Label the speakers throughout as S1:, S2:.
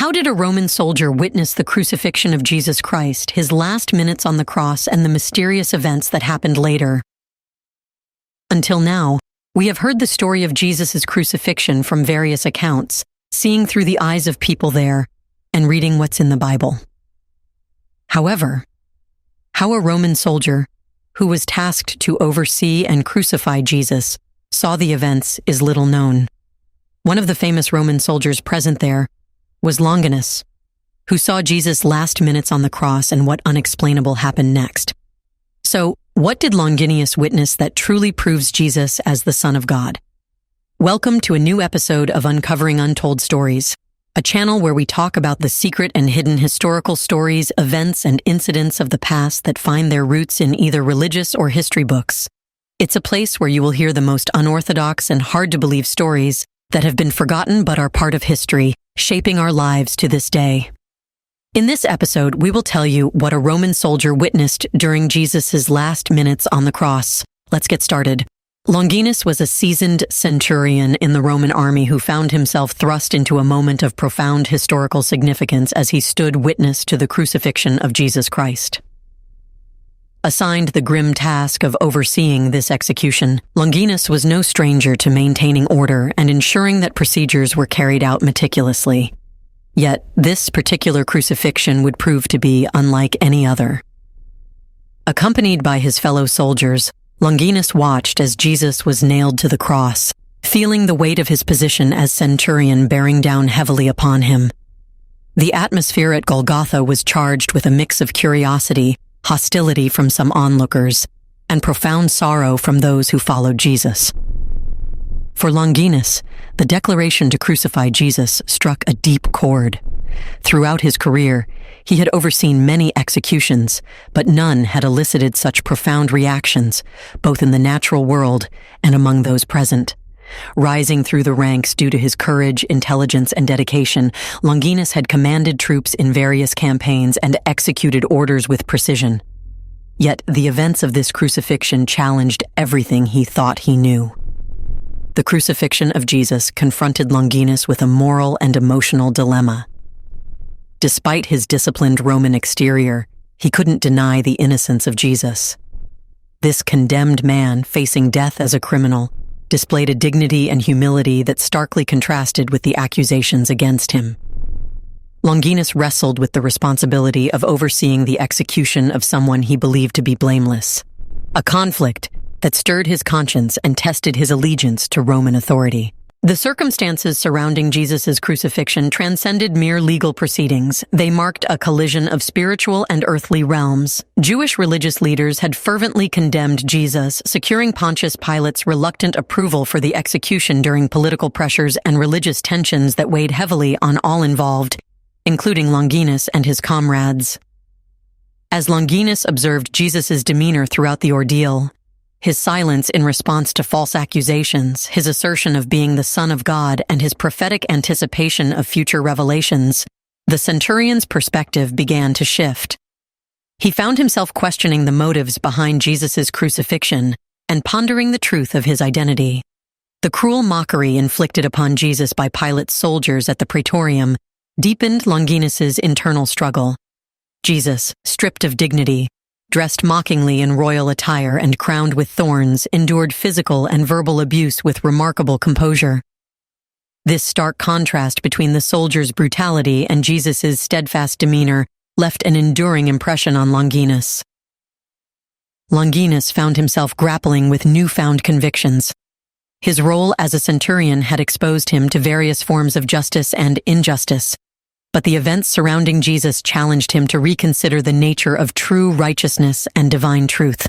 S1: How did a Roman soldier witness the crucifixion of Jesus Christ, his last minutes on the cross, and the mysterious events that happened later? Until now, we have heard the story of Jesus' crucifixion from various accounts, seeing through the eyes of people there, and reading what's in the Bible. However, how a Roman soldier, who was tasked to oversee and crucify Jesus, saw the events is little known. One of the famous Roman soldiers present there was Longinus, who saw Jesus' last minutes on the cross and what unexplainable happened next. So, what did Longinus witness that truly proves Jesus as the Son of God? Welcome to a new episode of Uncovering Untold Stories, a channel where we talk about the secret and hidden historical stories, events, and incidents of the past that find their roots in either religious or history books. It's a place where you will hear the most unorthodox and hard-to-believe stories that have been forgotten but are part of history, shaping our lives to this day. In this episode, we will tell you what a Roman soldier witnessed during Jesus' last minutes on the cross. Let's get started. Longinus was a seasoned centurion in the Roman army who found himself thrust into a moment of profound historical significance as he stood witness to the crucifixion of Jesus Christ. Assigned the grim task of overseeing this execution, Longinus was no stranger to maintaining order and ensuring that procedures were carried out meticulously. Yet, this particular crucifixion would prove to be unlike any other. Accompanied by his fellow soldiers, Longinus watched as Jesus was nailed to the cross, feeling the weight of his position as centurion bearing down heavily upon him. The atmosphere at Golgotha was charged with a mix of curiosity, hostility from some onlookers, and profound sorrow from those who followed Jesus. For Longinus, the declaration to crucify Jesus struck a deep chord. Throughout his career, he had overseen many executions, but none had elicited such profound reactions, both in the natural world and among those present. Rising through the ranks due to his courage, intelligence, and dedication, Longinus had commanded troops in various campaigns and executed orders with precision. Yet the events of this crucifixion challenged everything he thought he knew. The crucifixion of Jesus confronted Longinus with a moral and emotional dilemma. Despite his disciplined Roman exterior, he couldn't deny the innocence of Jesus. This condemned man, facing death as a criminal, displayed a dignity and humility that starkly contrasted with the accusations against him. Longinus wrestled with the responsibility of overseeing the execution of someone he believed to be blameless, a conflict that stirred his conscience and tested his allegiance to Roman authority. The circumstances surrounding Jesus' crucifixion transcended mere legal proceedings. They marked a collision of spiritual and earthly realms. Jewish religious leaders had fervently condemned Jesus, securing Pontius Pilate's reluctant approval for the execution during political pressures and religious tensions that weighed heavily on all involved, including Longinus and his comrades. As Longinus observed Jesus' demeanor throughout the ordeal, his silence in response to false accusations, his assertion of being the Son of God, and his prophetic anticipation of future revelations, the centurion's perspective began to shift. He found himself questioning the motives behind Jesus' crucifixion and pondering the truth of his identity. The cruel mockery inflicted upon Jesus by Pilate's soldiers at the Praetorium deepened Longinus's internal struggle. Jesus, stripped of dignity, dressed mockingly in royal attire and crowned with thorns, endured physical and verbal abuse with remarkable composure. This stark contrast between the soldier's brutality and Jesus' steadfast demeanor left an enduring impression on Longinus. Longinus found himself grappling with newfound convictions. His role as a centurion had exposed him to various forms of justice and injustice, but the events surrounding Jesus challenged him to reconsider the nature of true righteousness and divine truth.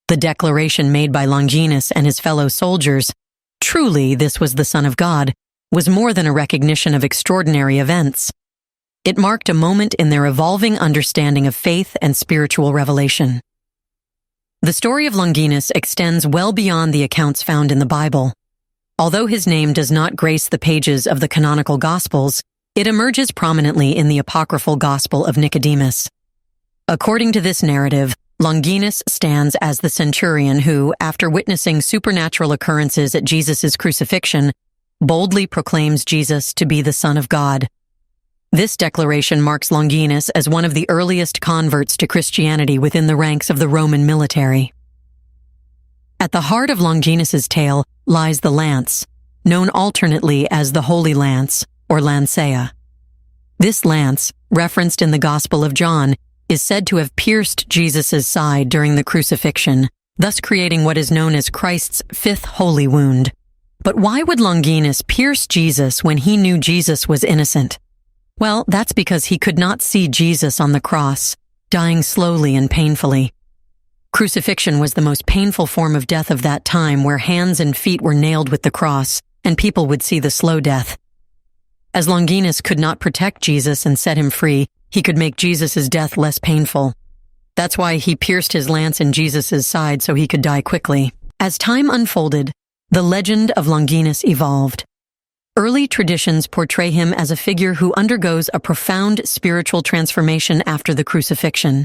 S1: The declaration made by Longinus and his fellow soldiers, "Truly this was the Son of God," was more than a recognition of extraordinary events. It marked a moment in their evolving understanding of faith and spiritual revelation. The story of Longinus extends well beyond the accounts found in the Bible. Although his name does not grace the pages of the canonical Gospels, it emerges prominently in the apocryphal Gospel of Nicodemus. According to this narrative, Longinus stands as the centurion who, after witnessing supernatural occurrences at Jesus' crucifixion, boldly proclaims Jesus to be the Son of God. This declaration marks Longinus as one of the earliest converts to Christianity within the ranks of the Roman military. At the heart of Longinus's tale lies the lance, known alternately as the Holy Lance or Lancea. This lance, referenced in the Gospel of John, is said to have pierced Jesus' side during the crucifixion, thus creating what is known as Christ's fifth holy wound. But why would Longinus pierce Jesus when he knew Jesus was innocent? Well, that's because he could not see Jesus on the cross, dying slowly and painfully. Crucifixion was the most painful form of death of that time, where hands and feet were nailed with the cross, and people would see the slow death. As Longinus could not protect Jesus and set him free, he could make Jesus' death less painful. That's why he pierced his lance in Jesus' side so he could die quickly. As time unfolded, the legend of Longinus evolved. Early traditions portray him as a figure who undergoes a profound spiritual transformation after the crucifixion.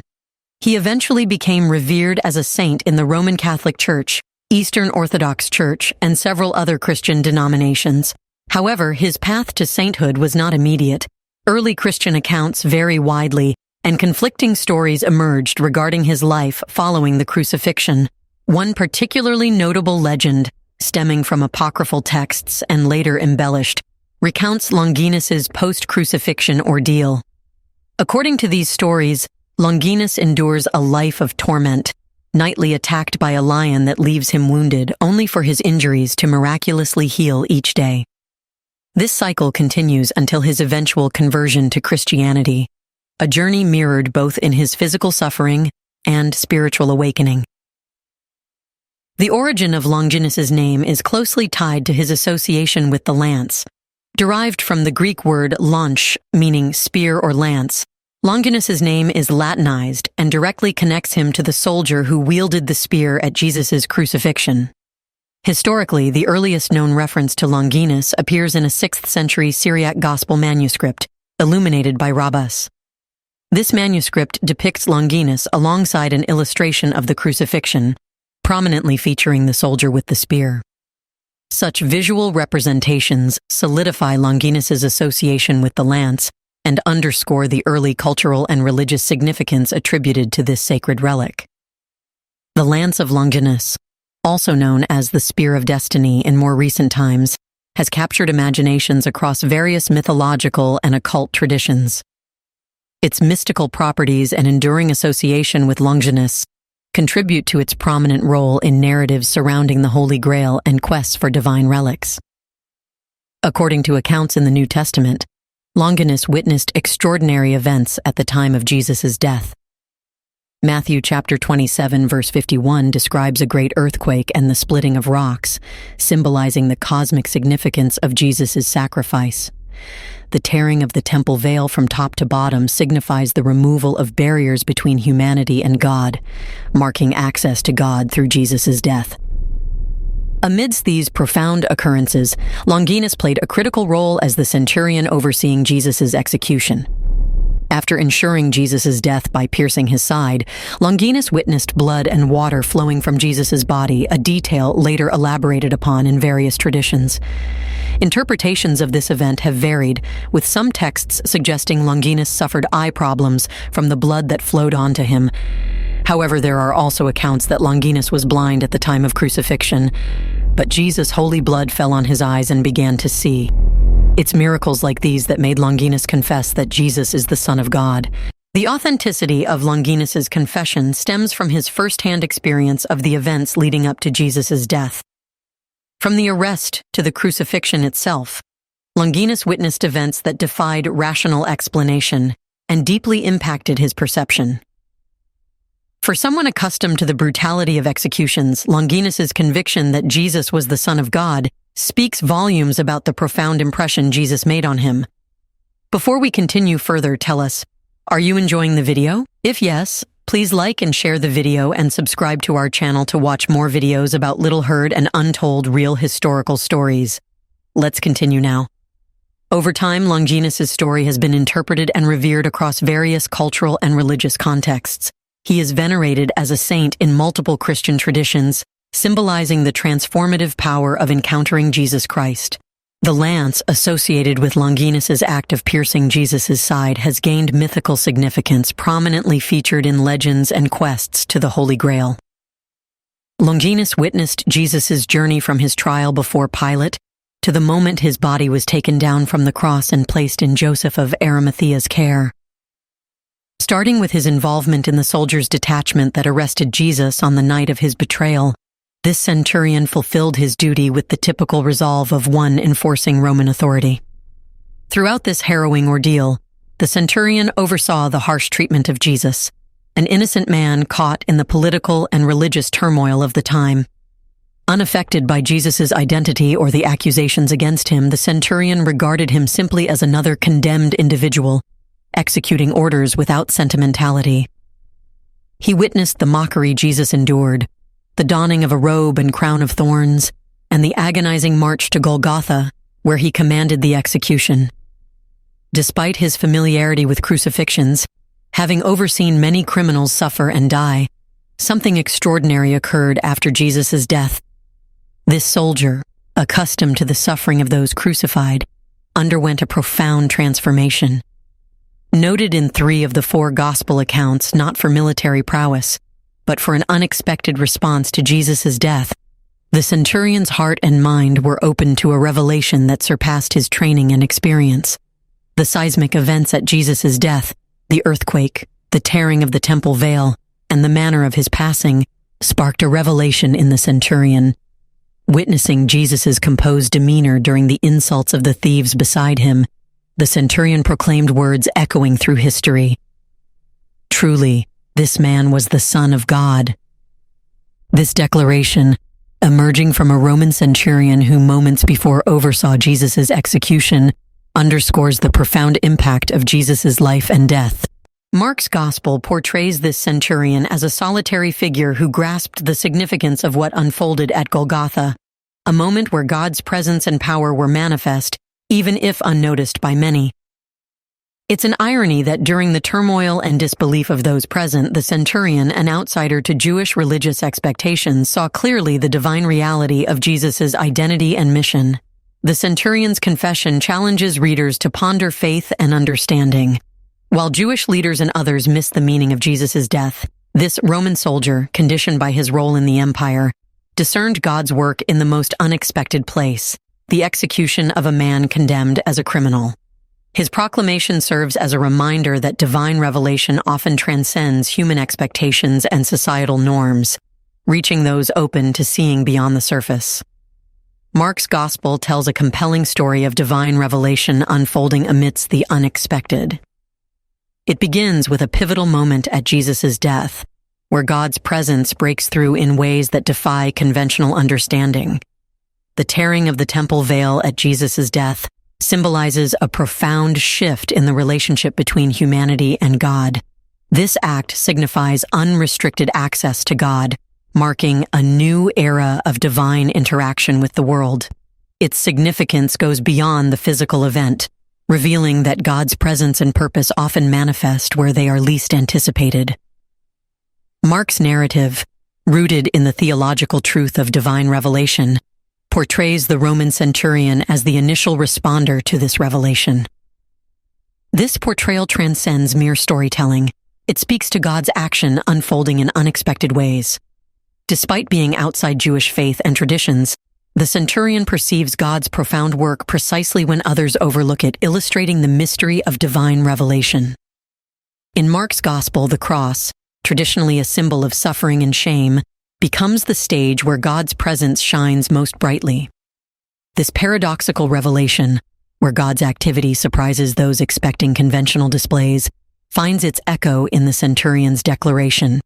S1: He eventually became revered as a saint in the Roman Catholic Church, Eastern Orthodox Church, and several other Christian denominations. However, his path to sainthood was not immediate. Early Christian accounts vary widely, and conflicting stories emerged regarding his life following the crucifixion. One particularly notable legend, stemming from apocryphal texts and later embellished, recounts Longinus's post-crucifixion ordeal. According to these stories, Longinus endures a life of torment, nightly attacked by a lion that leaves him wounded, only for his injuries to miraculously heal each day. This cycle continues until his eventual conversion to Christianity, a journey mirrored both in his physical suffering and spiritual awakening. The origin of Longinus's name is closely tied to his association with the lance. Derived from the Greek word lanche, meaning spear or lance, Longinus's name is Latinized and directly connects him to the soldier who wielded the spear at Jesus' crucifixion. Historically, the earliest known reference to Longinus appears in a 6th century Syriac Gospel manuscript, illuminated by Rabbus. This manuscript depicts Longinus alongside an illustration of the crucifixion, prominently featuring the soldier with the spear. Such visual representations solidify Longinus's association with the lance and underscore the early cultural and religious significance attributed to this sacred relic. The Lance of Longinus, also known as the Spear of Destiny in more recent times, has captured imaginations across various mythological and occult traditions. Its mystical properties and enduring association with Longinus contribute to its prominent role in narratives surrounding the Holy Grail and quests for divine relics. According to accounts in the New Testament, Longinus witnessed extraordinary events at the time of Jesus' death. Matthew chapter 27 verse 51 describes a great earthquake and the splitting of rocks, symbolizing the cosmic significance of Jesus' sacrifice. The tearing of the temple veil from top to bottom signifies the removal of barriers between humanity and God, marking access to God through Jesus' death. Amidst these profound occurrences, Longinus played a critical role as the centurion overseeing Jesus' execution. After ensuring Jesus' death by piercing his side, Longinus witnessed blood and water flowing from Jesus' body, a detail later elaborated upon in various traditions. Interpretations of this event have varied, with some texts suggesting Longinus suffered eye problems from the blood that flowed onto him. However, there are also accounts that Longinus was blind at the time of crucifixion, but Jesus' holy blood fell on his eyes and began to see. It's miracles like these that made Longinus confess that Jesus is the Son of God. The authenticity of Longinus's confession stems from his first-hand experience of the events leading up to Jesus' death. From the arrest to the crucifixion itself, Longinus witnessed events that defied rational explanation and deeply impacted his perception. For someone accustomed to the brutality of executions, Longinus's conviction that Jesus was the Son of God speaks volumes about the profound impression Jesus made on him. Before we continue further, tell us, are you enjoying the video? If yes, please like and share the video and subscribe to our channel to watch more videos about little heard and untold real historical stories. Let's continue now. Over time, Longinus's story has been interpreted and revered across various cultural and religious contexts. He is venerated as a saint in multiple Christian traditions, symbolizing the transformative power of encountering Jesus Christ. The lance associated with Longinus's act of piercing Jesus' side has gained mythical significance, prominently featured in legends and quests to the Holy Grail. Longinus witnessed Jesus' journey from his trial before Pilate to the moment his body was taken down from the cross and placed in Joseph of Arimathea's care. Starting with his involvement in the soldiers' detachment that arrested Jesus on the night of his betrayal, this centurion fulfilled his duty with the typical resolve of one enforcing Roman authority. Throughout this harrowing ordeal, the centurion oversaw the harsh treatment of Jesus, an innocent man caught in the political and religious turmoil of the time. Unaffected by Jesus' identity or the accusations against him, the centurion regarded him simply as another condemned individual, executing orders without sentimentality. He witnessed the mockery Jesus endured, the donning of a robe and crown of thorns, and the agonizing march to Golgotha, where he commanded the execution. Despite his familiarity with crucifixions, having overseen many criminals suffer and die, something extraordinary occurred after Jesus' death. This soldier, accustomed to the suffering of those crucified, underwent a profound transformation. Noted in 3 of the 4 gospel accounts not for military prowess, but for an unexpected response to Jesus' death, the centurion's heart and mind were open to a revelation that surpassed his training and experience. The seismic events at Jesus' death, the earthquake, the tearing of the temple veil, and the manner of his passing, sparked a revelation in the centurion. Witnessing Jesus' composed demeanor during the insults of the thieves beside him, the centurion proclaimed words echoing through history. Truly, this man was the Son of God. This declaration, emerging from a Roman centurion who moments before oversaw Jesus' execution, underscores the profound impact of Jesus' life and death. Mark's Gospel portrays this centurion as a solitary figure who grasped the significance of what unfolded at Golgotha, a moment where God's presence and power were manifest, even if unnoticed by many. It's an irony that during the turmoil and disbelief of those present, the centurion, an outsider to Jewish religious expectations, saw clearly the divine reality of Jesus' identity and mission. The centurion's confession challenges readers to ponder faith and understanding. While Jewish leaders and others missed the meaning of Jesus' death, this Roman soldier, conditioned by his role in the empire, discerned God's work in the most unexpected place, the execution of a man condemned as a criminal. His proclamation serves as a reminder that divine revelation often transcends human expectations and societal norms, reaching those open to seeing beyond the surface. Mark's Gospel tells a compelling story of divine revelation unfolding amidst the unexpected. It begins with a pivotal moment at Jesus' death, where God's presence breaks through in ways that defy conventional understanding. The tearing of the temple veil at Jesus' death symbolizes a profound shift in the relationship between humanity and God. This act signifies unrestricted access to God, marking a new era of divine interaction with the world. Its significance goes beyond the physical event, revealing that God's presence and purpose often manifest where they are least anticipated. Mark's narrative, rooted in the theological truth of divine revelation, portrays the Roman centurion as the initial responder to this revelation. This portrayal transcends mere storytelling. It speaks to God's action unfolding in unexpected ways. Despite being outside Jewish faith and traditions, the centurion perceives God's profound work precisely when others overlook it, illustrating the mystery of divine revelation. In Mark's Gospel, the cross, traditionally a symbol of suffering and shame, becomes the stage where God's presence shines most brightly. This paradoxical revelation, where God's activity surprises those expecting conventional displays, finds its echo in the centurion's declaration.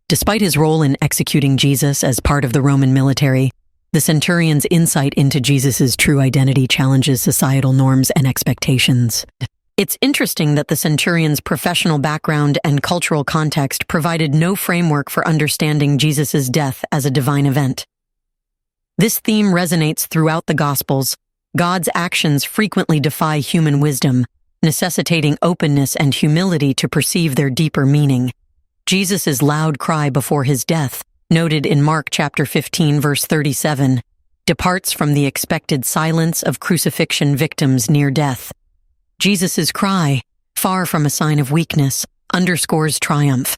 S1: Despite his role in executing Jesus as part of the Roman military, the centurion's insight into Jesus' true identity challenges societal norms and expectations. It's interesting that the centurion's professional background and cultural context provided no framework for understanding Jesus' death as a divine event. This theme resonates throughout the Gospels. God's actions frequently defy human wisdom, necessitating openness and humility to perceive their deeper meaning. Jesus' loud cry before his death, noted in Mark chapter 15, verse 37, departs from the expected silence of crucifixion victims near death. Jesus' cry, far from a sign of weakness, underscores triumph.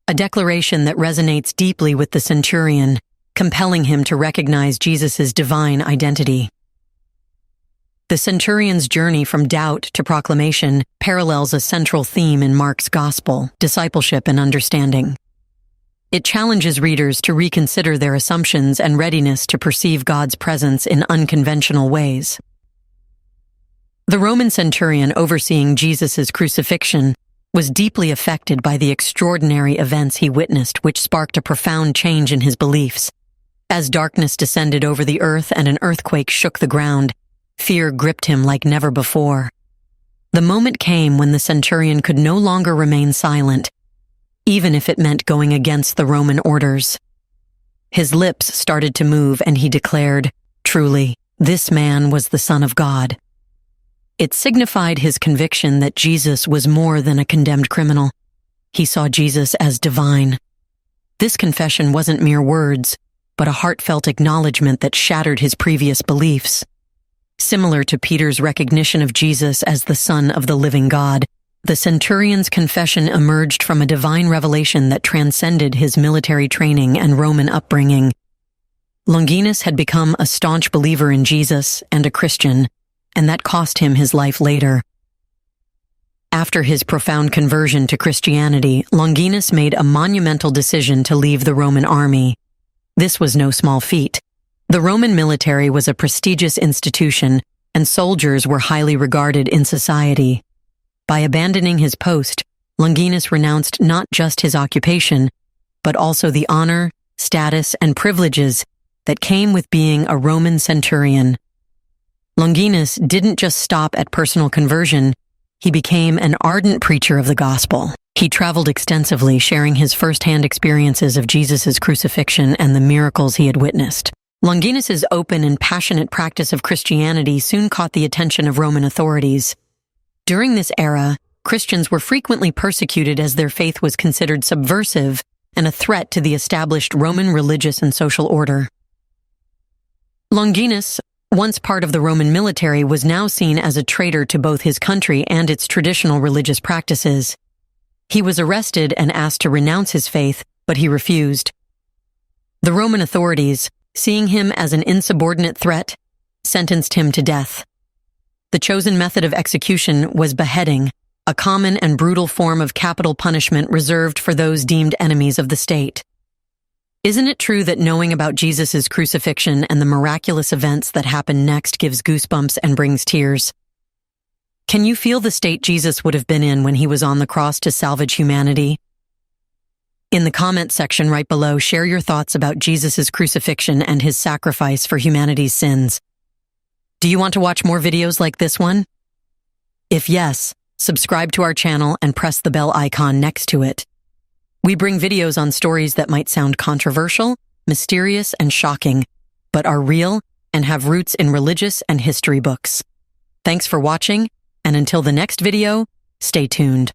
S1: A declaration that resonates deeply with the centurion, compelling him to recognize Jesus' divine identity. The centurion's journey from doubt to proclamation parallels a central theme in Mark's gospel: discipleship and understanding. It challenges readers to reconsider their assumptions and readiness to perceive God's presence in unconventional ways. The Roman centurion overseeing Jesus' crucifixion was deeply affected by the extraordinary events he witnessed, which sparked a profound change in his beliefs. As darkness descended over the earth and an earthquake shook the ground, fear gripped him like never before. The moment came when the centurion could no longer remain silent, even if it meant going against the Roman orders. His lips started to move and he declared, "Truly, this man was the Son of God." It signified his conviction that Jesus was more than a condemned criminal. He saw Jesus as divine. This confession wasn't mere words, but a heartfelt acknowledgement that shattered his previous beliefs. Similar to Peter's recognition of Jesus as the Son of the living God, the centurion's confession emerged from a divine revelation that transcended his military training and Roman upbringing. Longinus had become a staunch believer in Jesus and a Christian, and that cost him his life later. After his profound conversion to Christianity, Longinus made a monumental decision to leave the Roman army. This was no small feat. The Roman military was a prestigious institution, and soldiers were highly regarded in society. By abandoning his post, Longinus renounced not just his occupation, but also the honor, status, and privileges that came with being a Roman centurion. Longinus didn't just stop at personal conversion, he became an ardent preacher of the gospel. He traveled extensively, sharing his firsthand experiences of Jesus' crucifixion and the miracles he had witnessed. Longinus's open and passionate practice of Christianity soon caught the attention of Roman authorities. During this era, Christians were frequently persecuted as their faith was considered subversive and a threat to the established Roman religious and social order. Longinus, once part of the Roman military, was now seen as a traitor to both his country and its traditional religious practices. He was arrested and asked to renounce his faith, but he refused. The Roman authorities, seeing him as an insubordinate threat, sentenced him to death. The chosen method of execution was beheading, a common and brutal form of capital punishment reserved for those deemed enemies of the state. Isn't it true that knowing about Jesus' crucifixion and the miraculous events that happen next gives goosebumps and brings tears? Can you feel the state Jesus would have been in when he was on the cross to salvage humanity? In the comment section right below, share your thoughts about Jesus' crucifixion and his sacrifice for humanity's sins. Do you want to watch more videos like this one? If yes, subscribe to our channel and press the bell icon next to it. We bring videos on stories that might sound controversial, mysterious, and shocking, but are real and have roots in religious and history books. Thanks for watching, and until the next video, stay tuned.